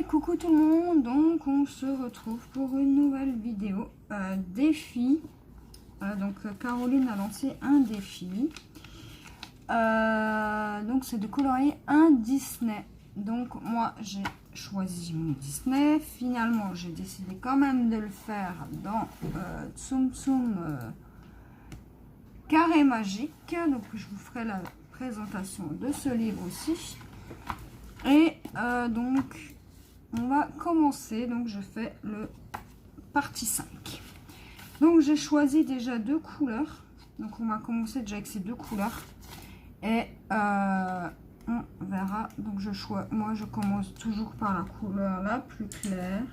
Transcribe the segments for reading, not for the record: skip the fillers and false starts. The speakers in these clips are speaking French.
Et coucou tout le monde, donc on se retrouve pour une nouvelle vidéo défi. Donc Caroline a lancé un défi. Donc c'est de colorier un Disney. Donc moi j'ai choisi mon Disney. Finalement j'ai décidé quand même de le faire dans Tsum Tsum Carré Magique. Donc je vous ferai la présentation de ce livre aussi. Et donc on va commencer. Donc je fais le partie 5. Donc j'ai choisi déjà deux couleurs. Donc on va commencer déjà avec ces deux couleurs. Et on verra. Donc moi je commence toujours par la couleur la plus claire.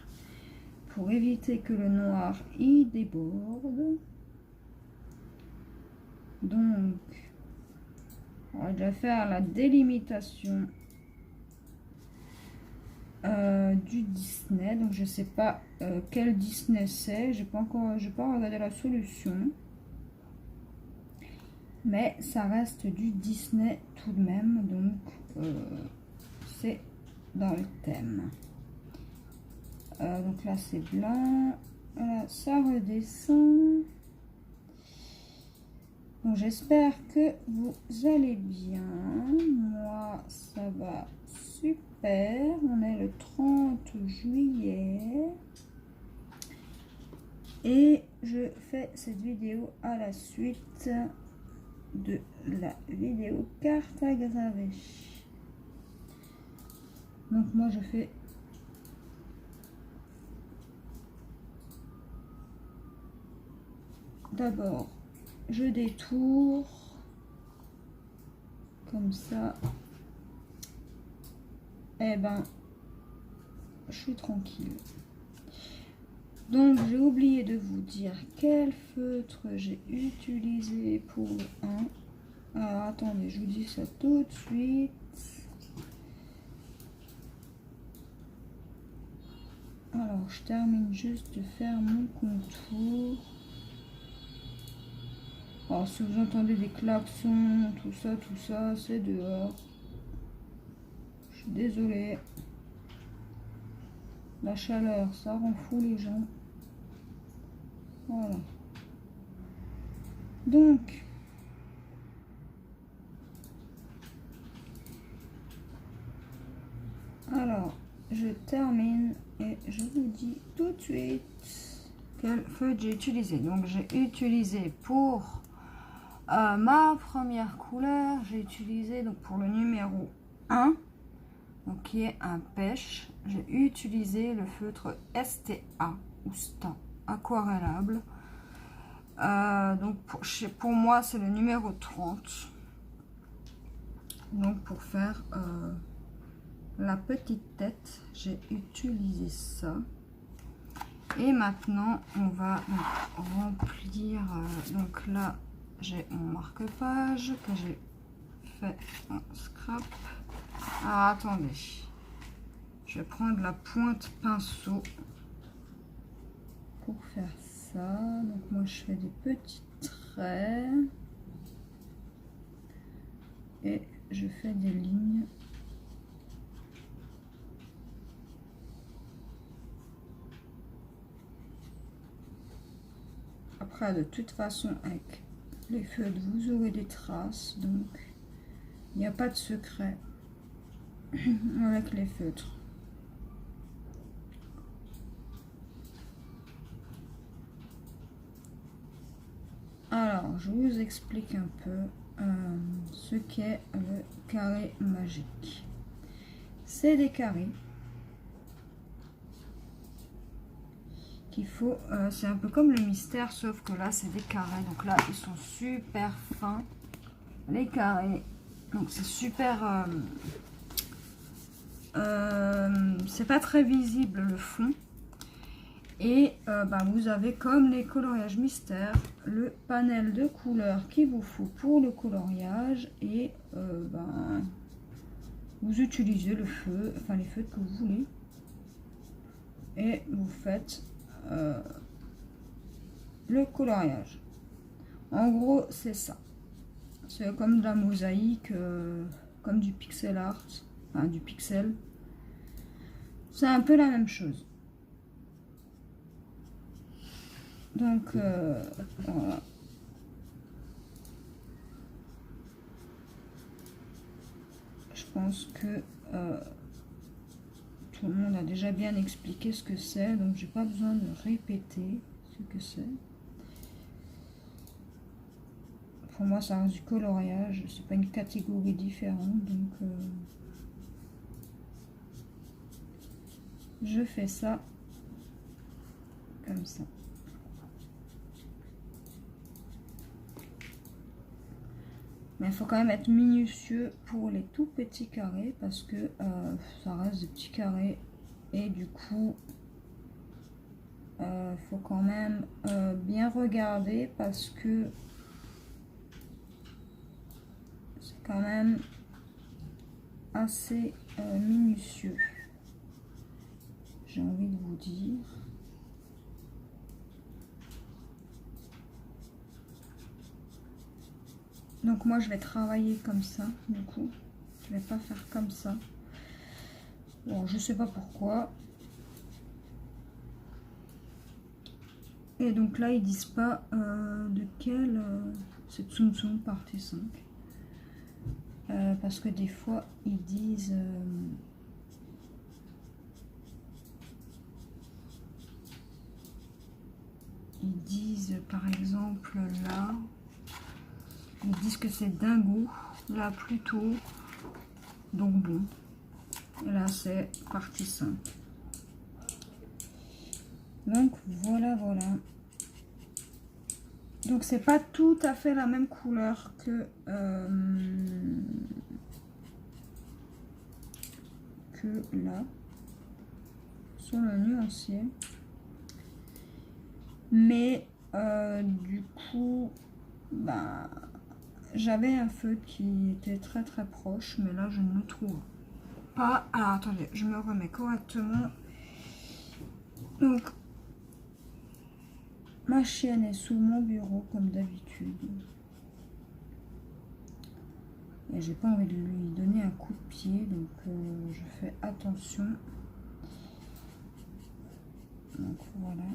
Pour éviter que le noir y déborde. Donc on va déjà faire la délimitation du Disney. Donc je sais pas quel Disney c'est, j'ai pas regardé la solution, mais ça reste du Disney tout de même. Donc c'est dans le thème. Donc là c'est blanc, voilà, ça redescend. Donc j'espère que vous allez bien. Moi ça va super. On est le 30 juillet. Et je fais cette vidéo à la suite de la vidéo carte à graver. Donc moi je fais d'abord, je détourne comme ça. Et ben je suis tranquille. Donc j'ai oublié de vous dire quel feutre j'ai utilisé pour le 1. Alors attendez, je vous dis ça tout de suite. Alors je termine juste de faire mon contour. Alors si vous entendez des klaxons, tout ça, c'est dehors. Je suis désolée. La chaleur, ça rend fou les gens. Voilà. Donc, alors, je termine et je vous dis tout de suite quel feutre j'ai utilisé. Donc, j'ai utilisé pour ma première couleur, j'ai utilisé donc pour le numéro 1, donc qui est un pêche, j'ai utilisé le feutre STA ou STA aquarellable. Donc pour moi c'est le numéro 30. Donc pour faire la petite tête, j'ai utilisé ça. Et maintenant on va donc remplir. Donc là j'ai mon marque-page que j'ai fait en scrap. Alors attendez, je vais prendre la pointe pinceau pour faire ça. Donc moi je fais des petits traits et je fais des lignes. Après de toute façon avec les feutres vous aurez des traces, donc il n'y a pas de secret avec les feutres. Alors, je vous explique un peu ce qu'est le carré magique. C'est des carrés qu'il faut, c'est un peu comme le mystère, sauf que là, c'est des carrés. Donc là, ils sont super fins, les carrés. Donc c'est super, c'est pas très visible le fond. Et vous avez, comme les coloriages mystères, le panel de couleurs qu'il vous faut pour le coloriage. Et vous utilisez le feu, enfin les feutres que vous voulez. Et vous faites le coloriage. En gros, c'est ça. C'est comme de la mosaïque, comme du pixel art, enfin du pixel. C'est un peu la même chose. Donc, voilà. Je pense que tout le monde a déjà bien expliqué ce que c'est, donc j'ai pas besoin de répéter ce que c'est. Pour moi, ça reste du coloriage, c'est pas une catégorie différente, donc je fais ça comme ça. Mais il faut quand même être minutieux pour les tout petits carrés parce que ça reste des petits carrés et du coup faut quand même bien regarder parce que c'est quand même assez minutieux, j'ai envie de vous dire. Donc moi je vais travailler comme ça, du coup je vais pas faire comme ça. Bon, je sais pas pourquoi. Et donc là ils disent pas de quel c'est Tsum Tsum partie 5. Parce que des fois ils disent par exemple là, ils disent que c'est Dingo, là plutôt, donc bon, là c'est partie 5. Donc voilà, voilà. Donc c'est pas tout à fait la même couleur que là, sur le nuancier. Mais du coup, bah, j'avais un feutre qui était très très proche, mais là je ne le trouve pas. Alors attendez, je me remets correctement. Donc ma chienne est sous mon bureau comme d'habitude. Et j'ai pas envie de lui donner un coup de pied, donc je fais attention. Donc voilà.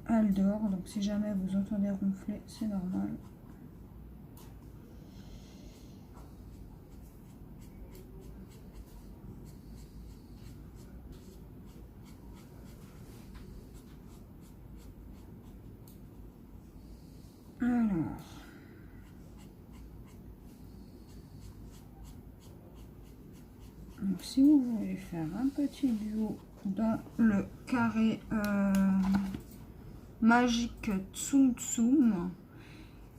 Elle dort, donc si jamais vous entendez ronfler, c'est normal. Alors, donc si vous voulez faire un petit duo dans le carré magique Tsum Tsum,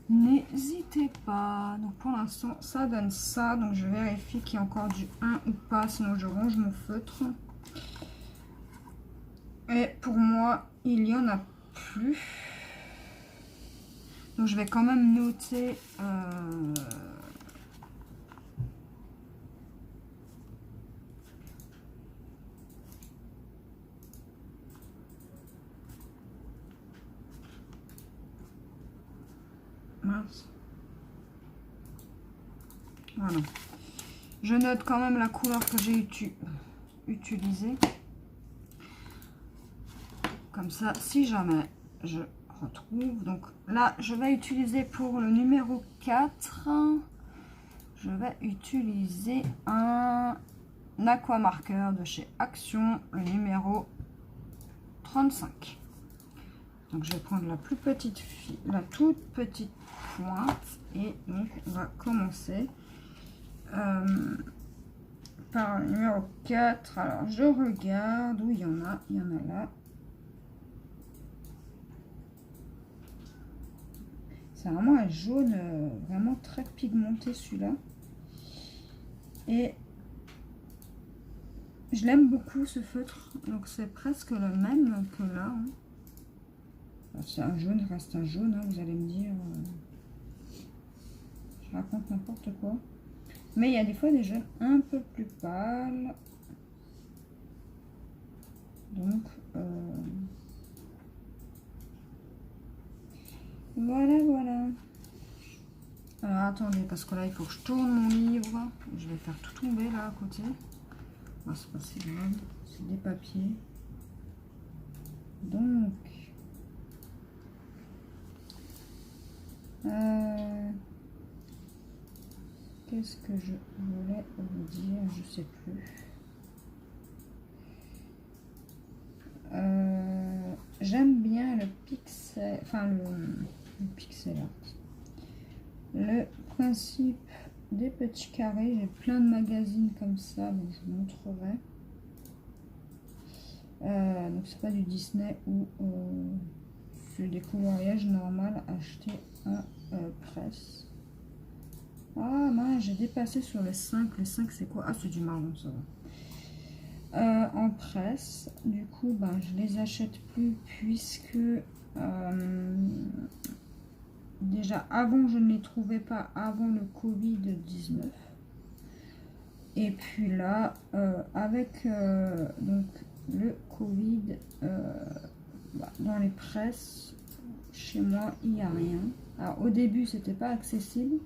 n'hésitez pas. Donc pour l'instant ça donne ça, donc je vérifie qu'il y a encore du 1 ou pas, sinon je range mon feutre. Et pour moi il y en a plus, donc je vais quand même noter mince. Voilà. Je note quand même la couleur que j'ai utilisée. Comme ça, si jamais je retrouve. Donc là, je vais utiliser pour le numéro 4. Je vais utiliser un aquamarqueur de chez Action, le numéro 35. Donc je vais prendre la plus petite la toute petite pointe et donc on va commencer par le numéro 4. Alors je regarde où il y en a là. C'est vraiment un jaune vraiment très pigmenté celui-là. Et je l'aime beaucoup ce feutre. Donc c'est presque le même que là. Hein. C'est un jaune, ça reste un jaune, hein, vous allez me dire. Je raconte n'importe quoi. Mais il y a des fois des jaunes un peu plus pâles. Donc voilà, voilà. Alors attendez, parce que là il faut que je tourne mon livre. Je vais faire tout tomber là à côté. Ah, c'est pas si grave, c'est des papiers. Donc, qu'est-ce que je voulais vous dire? Je sais plus. J'aime bien le pixel, enfin le pixel art. Le principe des petits carrés. J'ai plein de magazines comme ça, donc je vous montrerai. Donc c'est pas du Disney ou c'est des coloriages normaux achetés en presse. Ah mince, j'ai dépassé sur le 5. Le 5 c'est quoi? Ah, c'est du marron, ça va. En presse, du coup ben, je les achète plus puisque déjà avant je ne les trouvais pas avant le Covid-19 et puis là avec donc le Covid dans les presses chez moi il n'y a rien. Alors au début c'était pas accessible.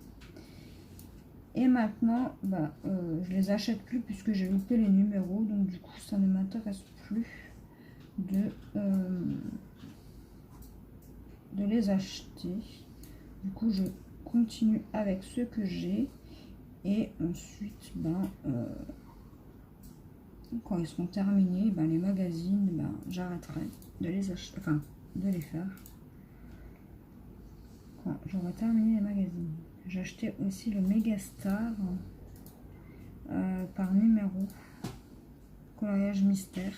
Et maintenant, je les achète plus puisque j'ai loupé les numéros. Donc du coup, ça ne m'intéresse plus de les acheter. Du coup, je continue avec ce que j'ai. Et ensuite, quand ils seront terminés, les magazines, j'arrêterai de les acheter, enfin, de les faire. Quand j'aurai terminé les magazines. J'ai acheté aussi le Megastar par numéro, coloriage mystère.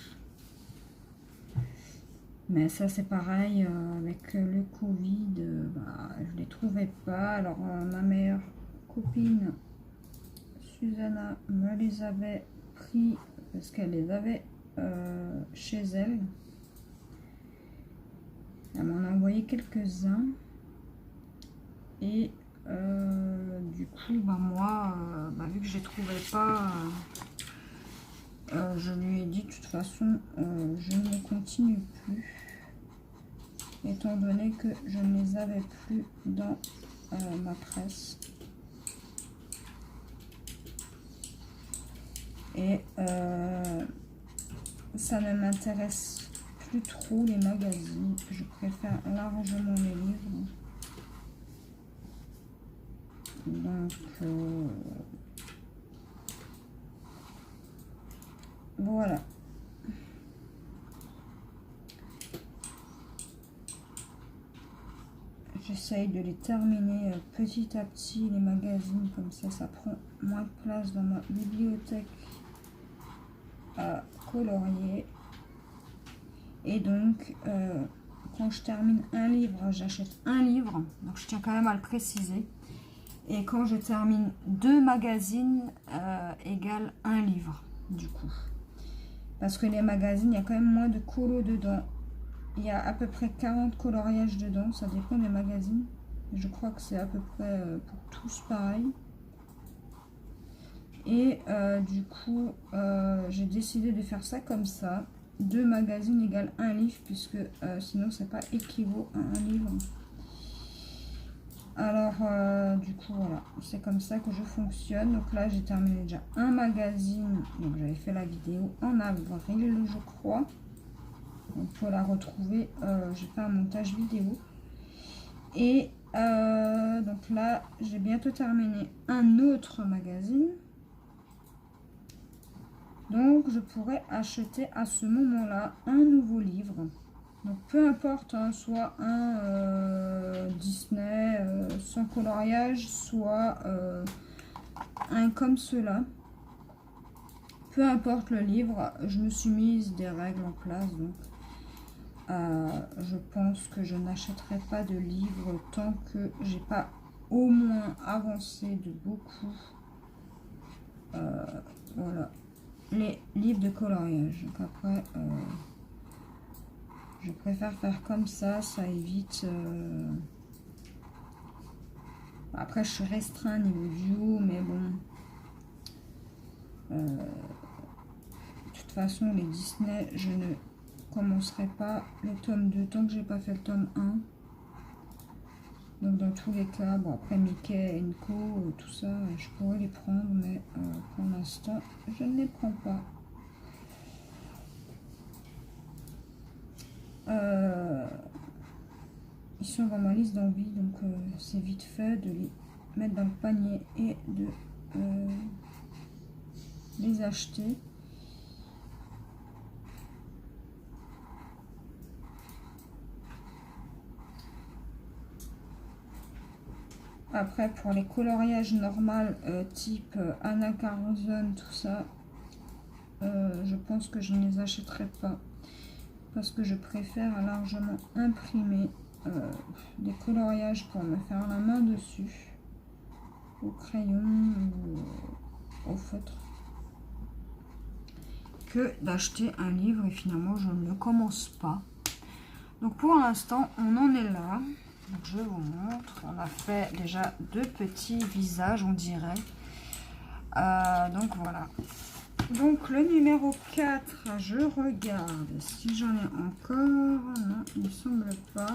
Mais ça c'est pareil, avec le Covid, je les trouvais pas. Alors ma meilleure copine Susanna me les avait pris parce qu'elle les avait chez elle. Elle m'en a envoyé quelques-uns. Et du coup, moi, vu que je les trouvais pas, je lui ai dit de toute façon, je ne continue plus, étant donné que je ne les avais plus dans ma presse. Et ça ne m'intéresse plus trop les magazines. Je préfère largement les livres. Donc voilà. J'essaye de les terminer petit à petit, les magazines, comme ça prend moins de place dans ma bibliothèque à colorier. Et donc quand je termine un livre, j'achète un livre, donc je tiens quand même à le préciser. Et quand je termine 2 magazines égale un livre, du coup. Parce que les magazines, il y a quand même moins de colos dedans. Il y a à peu près 40 coloriages dedans, ça dépend des magazines. Je crois que c'est à peu près pour tous pareil. Et du coup, j'ai décidé de faire ça comme ça. 2 magazines égale un livre, puisque sinon c'est pas équivaut à un livre. Alors, du coup, voilà, c'est comme ça que je fonctionne. Donc là, j'ai terminé déjà un magazine. Donc, j'avais fait la vidéo en avril, je crois. Donc, pour la retrouver, j'ai fait un montage vidéo. Et donc là, j'ai bientôt terminé un autre magazine. Donc, je pourrais acheter à ce moment-là un nouveau livre. Donc peu importe, hein, soit un Disney sans coloriage, soit un comme cela. Peu importe le livre, je me suis mise des règles en place. Donc je pense que je n'achèterai pas de livre tant que j'ai pas au moins avancé de beaucoup. Voilà, les livres de coloriage. Donc après... je préfère faire comme ça évite... Après, je suis restreint niveau view, mais bon. De toute façon, les Disney, je ne commencerai pas le tome 2 tant que j'ai pas fait le tome 1. Donc dans tous les cas, bon après Mickey, Co, tout ça, je pourrais les prendre, mais pour l'instant, je ne les prends pas. Ils sont dans ma liste d'envie, donc c'est vite fait de les mettre dans le panier et de les acheter. Après, pour les coloriages normaux, type Anna Carzon, tout ça, je pense que je ne les achèterai pas. Parce que je préfère largement imprimer des coloriages pour me faire la main dessus. Au crayon ou au feutre. Que d'acheter un livre et finalement je ne le commence pas. Donc pour l'instant, on en est là. Donc je vous montre, on a fait déjà 2 petits visages, on dirait. Donc voilà. Donc le numéro 4, je regarde si j'en ai encore. Non, il ne semble pas.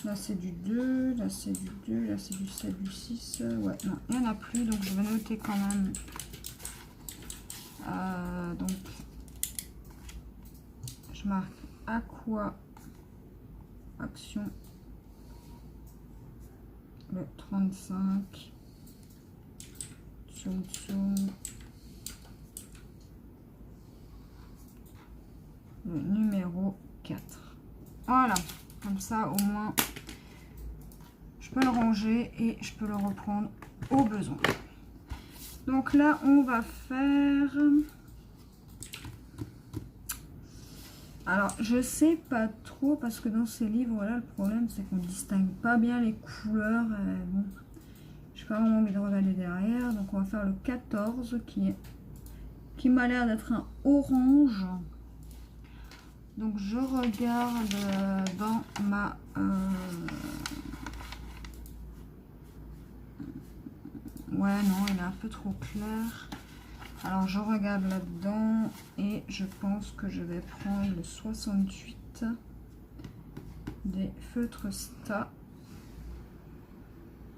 Là c'est du 2, là c'est du 2, là c'est du 7, du 6. Ouais, non, il n'y en a plus, donc je vais noter quand même. Donc je marque Aqua Action. Le 35, Tsum Tsum, le numéro 4. Voilà, comme ça au moins je peux le ranger et je peux le reprendre au besoin. Donc là on va faire... Alors je sais pas trop parce que dans ces livres là le problème c'est qu'on ne distingue pas bien les couleurs. Bon, j'ai pas vraiment envie de regarder derrière, donc on va faire le 14 qui m'a l'air d'être un orange. Donc je regarde dans ma ouais non il est un peu trop clair. Alors je regarde là-dedans et je pense que je vais prendre le 68 des feutres Sta.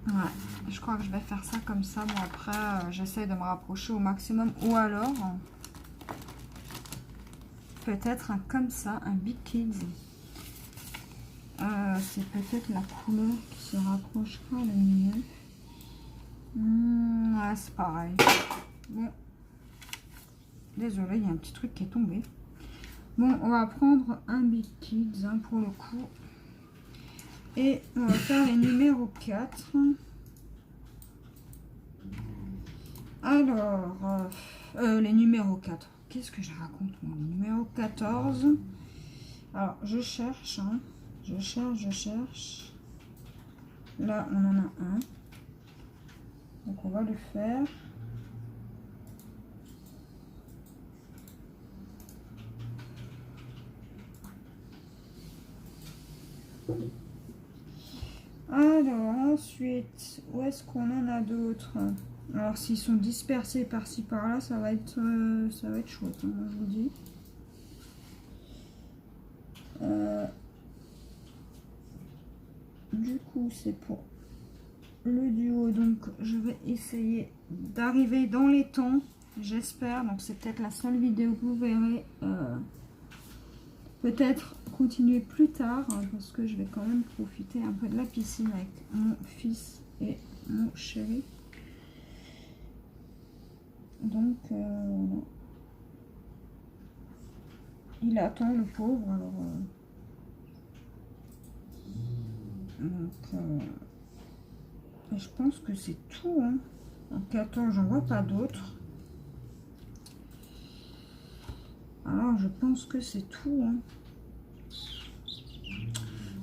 Ouais, je crois que je vais faire ça comme ça. Bon après j'essaie de me rapprocher au maximum ou alors peut-être un comme ça, un Big Kids. C'est peut-être la couleur qui se rapprochera le mieux. Ouais, c'est pareil. Bon. Désolée, il y a un petit truc qui est tombé. Bon, on va prendre un Big Kids hein, pour le coup. Et on va faire les numéros 4. Alors, les numéros 4. Qu'est-ce que je raconte moi? Le numéro 14. Alors, je cherche. Hein. Je cherche. Là, on en a un. Donc, on va le faire. Alors ensuite, où est-ce qu'on en a d'autres? Alors s'ils sont dispersés par-ci par-là, ça va être chouette, hein, je vous dis. Du coup, c'est pour le duo, donc je vais essayer d'arriver dans les temps, j'espère. Donc c'est peut-être la seule vidéo que vous verrez. Peut-être continuer plus tard hein, parce que je vais quand même profiter un peu de la piscine avec mon fils et mon chéri. Donc il attend le pauvre. Alors et je pense que c'est tout. Hein. En 14, j'en vois pas d'autres. Alors je pense que c'est tout. Hein.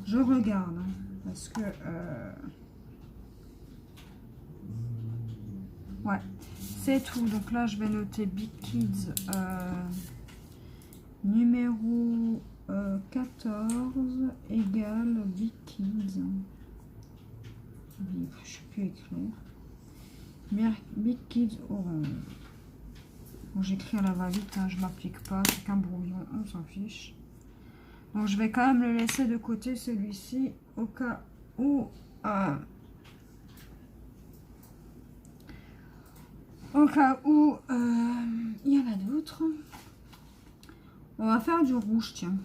Je regarde hein, parce que ouais, c'est tout. Donc là, je vais noter Big Kids numéro 14 égale Big Kids. Je ne sais plus écrire. Big Kids orange. Bon, j'écris à la va-vite, hein, je m'applique pas, c'est qu'un brouillon, on s'en fiche. Donc je vais quand même le laisser de côté celui-ci au cas où au cas où il y en a d'autres. On va faire du rouge, tiens.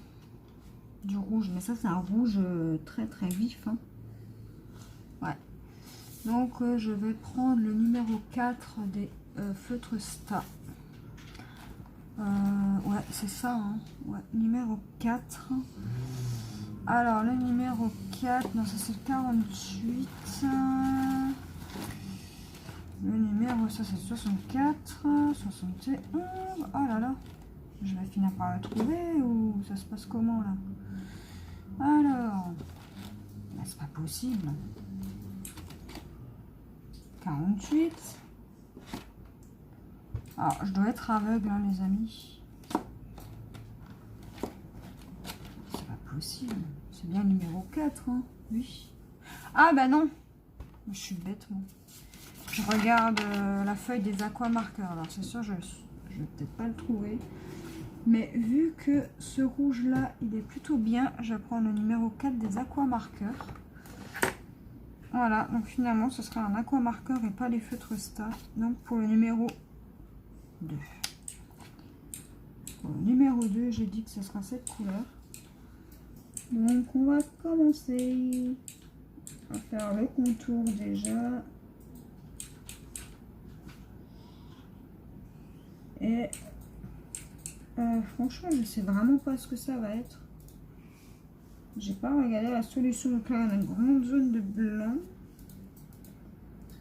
Du rouge, mais ça c'est un rouge très très vif. Hein. Ouais. Donc je vais prendre le numéro 4 des feutres Sta. Ouais, c'est ça. Hein. Ouais, numéro 4. Alors, le numéro 4, non, ça c'est le 48. Le numéro, ça c'est 64, 71. Oh là là, je vais finir par le trouver ou ça se passe comment là? Alors, bah, c'est pas possible. 48. Alors, je dois être aveugle, hein, les amis. C'est pas possible. C'est bien le numéro 4, hein. Oui. Ah bah non. Je suis bête, moi. Je regarde la feuille des aquamarqueurs. Alors, c'est sûr, je vais peut-être pas le trouver. Mais vu que ce rouge-là, il est plutôt bien, je vais prendre le numéro 4 des aquamarqueurs. Voilà, donc finalement, ce sera un aquamarqueur et pas les feutres Sta. Donc, pour le numéro 2. Pour le numéro 2, j'ai dit que ce sera cette couleur. Donc, on va commencer à faire le contour déjà. Et franchement, je sais vraiment pas ce que ça va être. J'ai pas regardé la solution. Donc là, on a une grande zone de blanc.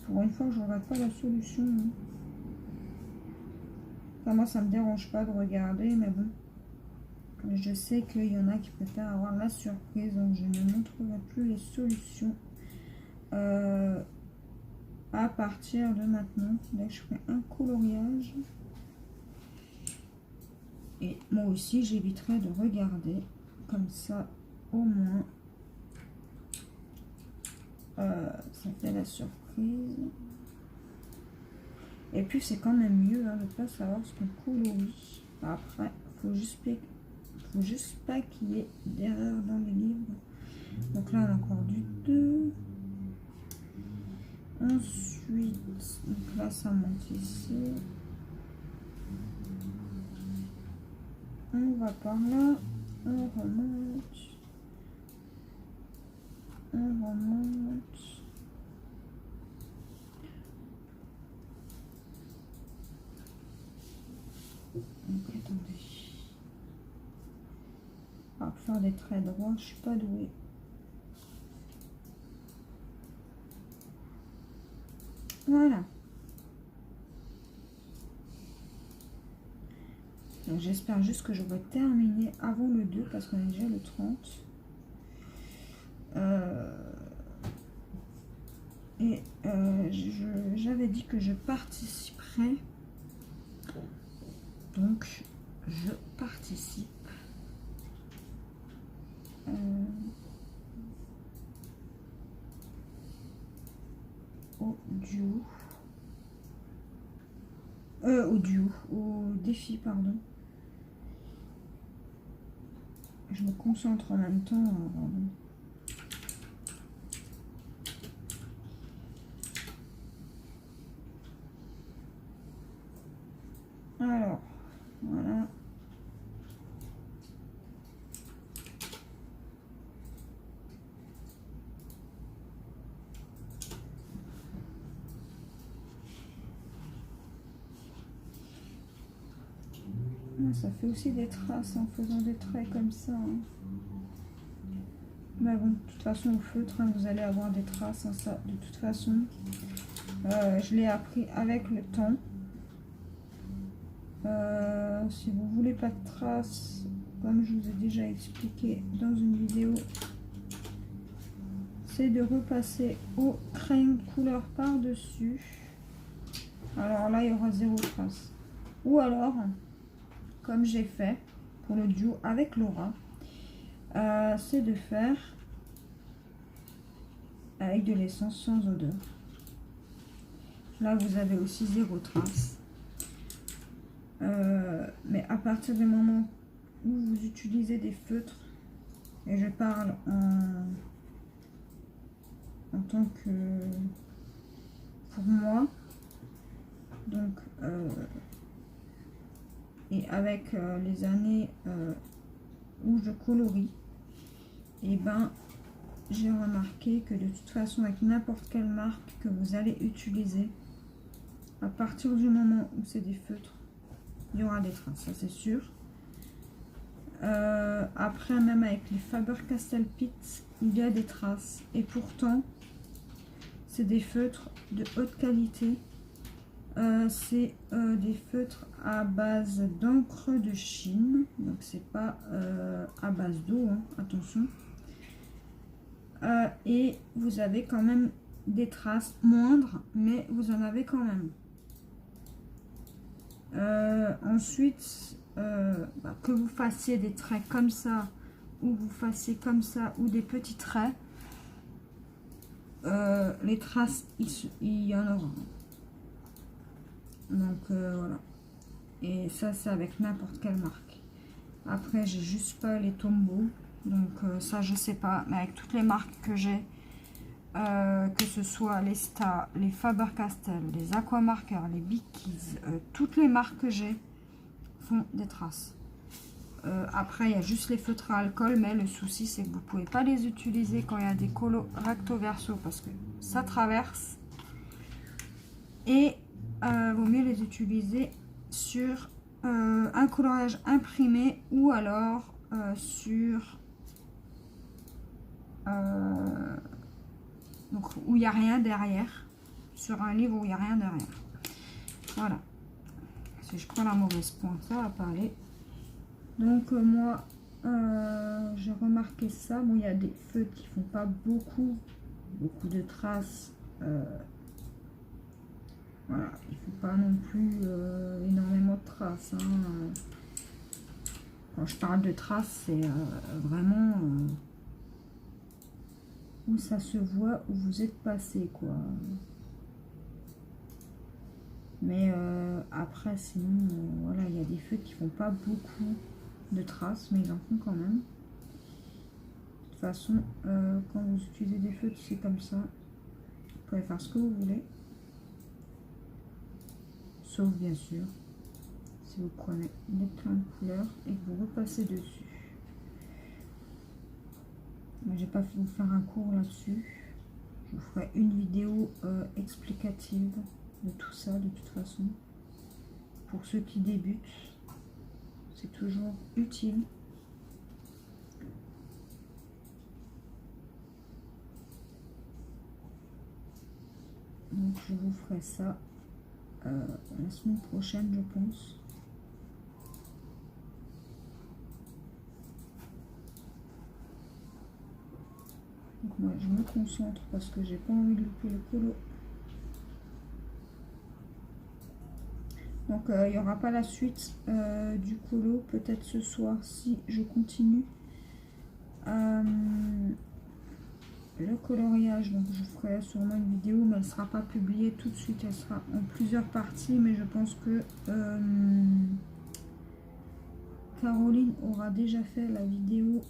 Pour une fois, je regarde pas la solution. Hein. Enfin, moi, ça me dérange pas de regarder, mais bon. Je sais qu'il y en a qui préfèrent avoir la surprise, donc je ne montrerai plus les solutions à partir de maintenant. Là, je ferai un coloriage. Et moi aussi, j'éviterai de regarder. Comme ça, au moins, ça fait la surprise. Et puis, c'est quand même mieux hein, de ne pas savoir ce qu'on colorie. Après, il faut juste pas qu'il y ait d'erreur dans les livres. Donc là, on a encore du 2. Ensuite, donc là, ça monte ici. On va par là. On remonte. On remonte. Donc, attendez. Alors, faire des traits droits, je suis pas douée. Voilà. Donc j'espère juste que je vais terminer avant le 2 parce qu'on est déjà le 30. J'avais dit que je participerais. Donc je participe. Au défi, pardon. Je me concentre en même temps. Alors, voilà. Ça fait aussi des traces en faisant des traits comme ça. Hein. Mais bon, de toute façon, au feutre, hein, vous allez avoir des traces. Hein, ça, de toute façon, je l'ai appris avec le temps. Si vous voulez pas de traces, comme je vous ai déjà expliqué dans une vidéo, c'est de repasser au crayon couleur par-dessus. Alors là, il y aura 0 trace. Ou alors, comme j'ai fait pour le duo avec Laura, c'est de faire avec de l'essence sans odeur. Là, vous avez aussi 0 trace. Mais à partir du moment où vous utilisez des feutres, et je parle en tant que pour moi. Donc et avec les années où je colorie, et ben j'ai remarqué que de toute façon avec n'importe quelle marque que vous allez utiliser, à partir du moment où c'est des feutres, il y aura des traces, ça c'est sûr. Après, même avec les Faber-Castell Pitt, il y a des traces, et pourtant c'est des feutres de haute qualité. C'est des feutres à base d'encre de Chine, donc c'est pas à base d'eau, hein, attention. Et vous avez quand même des traces moindres, mais vous en avez quand même. Ensuite, que vous fassiez des traits comme ça, ou vous fassiez comme ça, ou des petits traits, les traces, il y en aura. Donc voilà. Et ça, c'est avec n'importe quelle marque. Après, j'ai juste pas les Tombow. Donc ça, je sais pas. Mais avec toutes les marques que j'ai, que ce soit les Star, les Faber-Castell, les Aquamarker, les Bickies, toutes les marques que j'ai font des traces. Après, il y a juste les feutres à alcool, mais le souci, c'est que vous pouvez pas les utiliser quand il y a des colos recto verso parce que ça traverse. Et vaut mieux les utiliser sur un coloriage imprimé ou alors sur donc, où il n'y a rien derrière, sur un livre où il n'y a rien derrière. Voilà. Si je prends la mauvaise pointe, ça va pas aller. Donc moi, j'ai remarqué ça. Bon, il y a des feutres qui font pas beaucoup de traces. Voilà, il ne faut pas non plus énormément de traces. Hein. Quand je parle de traces, c'est vraiment où ça se voit, où vous êtes passé, quoi. Mais après, sinon, voilà, il y a des feutres qui font pas beaucoup de traces, mais ils en font quand même. De toute façon, quand vous utilisez des feutres, c'est comme ça. Vous pouvez faire ce que vous voulez. Sauf, bien sûr, si vous prenez des crayons de couleur et que vous repassez dessus. Mais j'ai pas fait vous faire un cours là-dessus. Je vous ferai une vidéo explicative de tout ça, de toute façon. Pour ceux qui débutent, c'est toujours utile. Donc je vous ferai ça la semaine prochaine, je pense. Donc moi je me concentre parce que j'ai pas envie de louper le colo. Donc il n'y aura pas la suite du colo, peut-être ce soir si je continue. Le coloriage, donc je ferai sûrement une vidéo, mais elle ne sera pas publiée tout de suite, elle sera en plusieurs parties, mais je pense que Caroline aura déjà fait la vidéo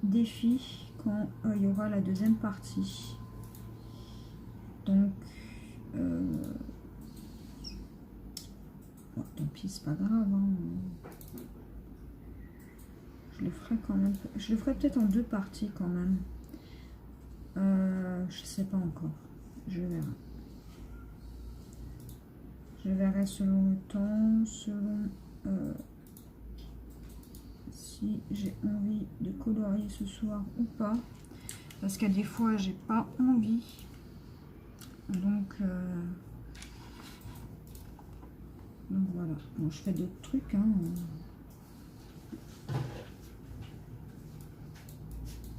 défi quand il y aura la deuxième partie. Donc bon, tant pis, c'est pas grave, hein. Je le ferai quand même, je le ferai peut-être en deux parties quand même. Je sais pas encore, je verrai. Je verrai selon le temps, selon si j'ai envie de colorier ce soir ou pas. Parce que des fois, j'ai pas envie. Donc voilà. Bon, je fais d'autres trucs. Hein.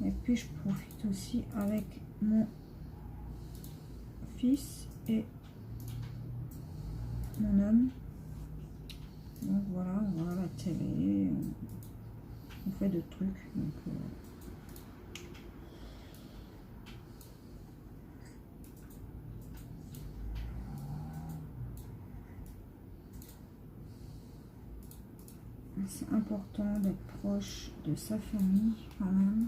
Et puis, je profite aussi avec mon fils et mon homme. Donc voilà, on voit la télé, on fait d'autres trucs. Donc, c'est important d'être proche de sa famille quand même.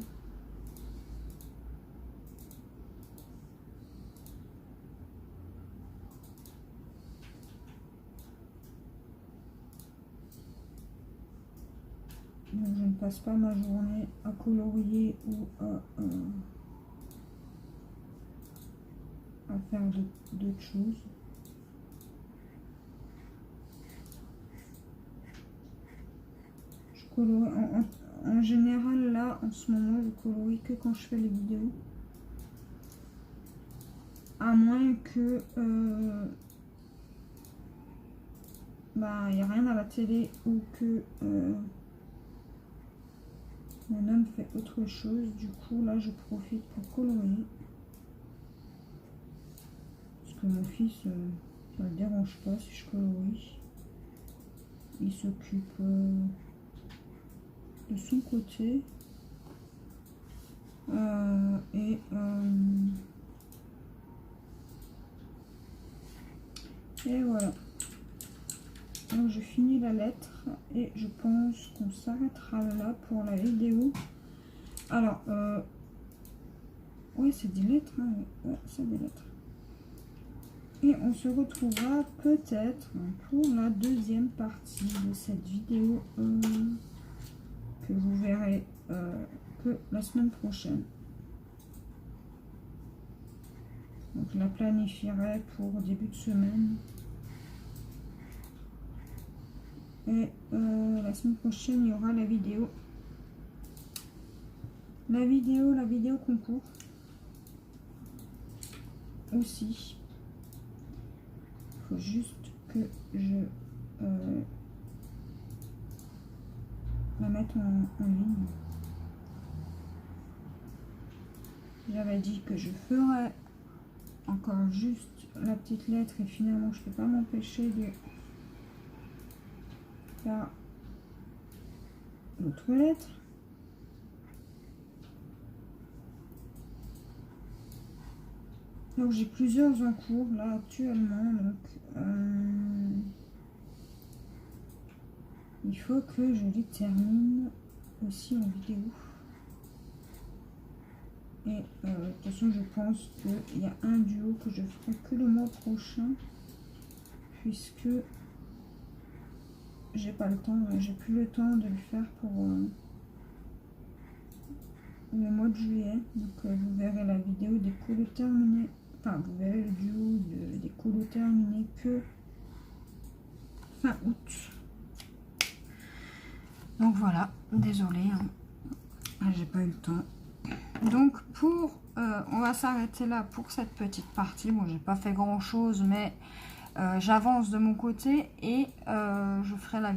Donc je ne passe pas ma journée à colorier ou à faire d'autres choses. Je colorie en général là en ce moment je colorie que quand je fais les vidéos. À moins que il n'y a rien à la télé ou que mon homme fait autre chose, du coup là je profite pour colorier. Parce que mon fils, ça ne le dérange pas si je colorie. Il s'occupe de son côté. Et voilà. Donc je finis la lettre et je pense qu'on s'arrêtera là pour la vidéo. Alors, oui, c'est des lettres, hein. Ouais, c'est des lettres. Et on se retrouvera peut-être pour la deuxième partie de cette vidéo que vous verrez que la semaine prochaine. Donc je la planifierai pour début de semaine. Et la semaine prochaine, il y aura la vidéo. La vidéo concours. Aussi. Il faut juste que je la mette en ligne. J'avais dit que je ferais encore juste la petite lettre et finalement je ne peux pas m'empêcher de faire l'autre lettre. Donc j'ai plusieurs en cours là actuellement, donc il faut que je les termine aussi en vidéo. Et de toute façon je pense qu'il y a un duo que je ferai que le mois prochain, puisque j'ai pas le temps, j'ai plus le temps de le faire pour le mois de juillet. Donc vous verrez la vidéo des colos terminés, enfin vous verrez le duo des colos terminés que fin août. Donc voilà, désolée, hein. J'ai pas eu le temps. Donc on va s'arrêter là pour cette petite partie. Bon, j'ai pas fait grand chose, mais j'avance de mon côté et je ferai la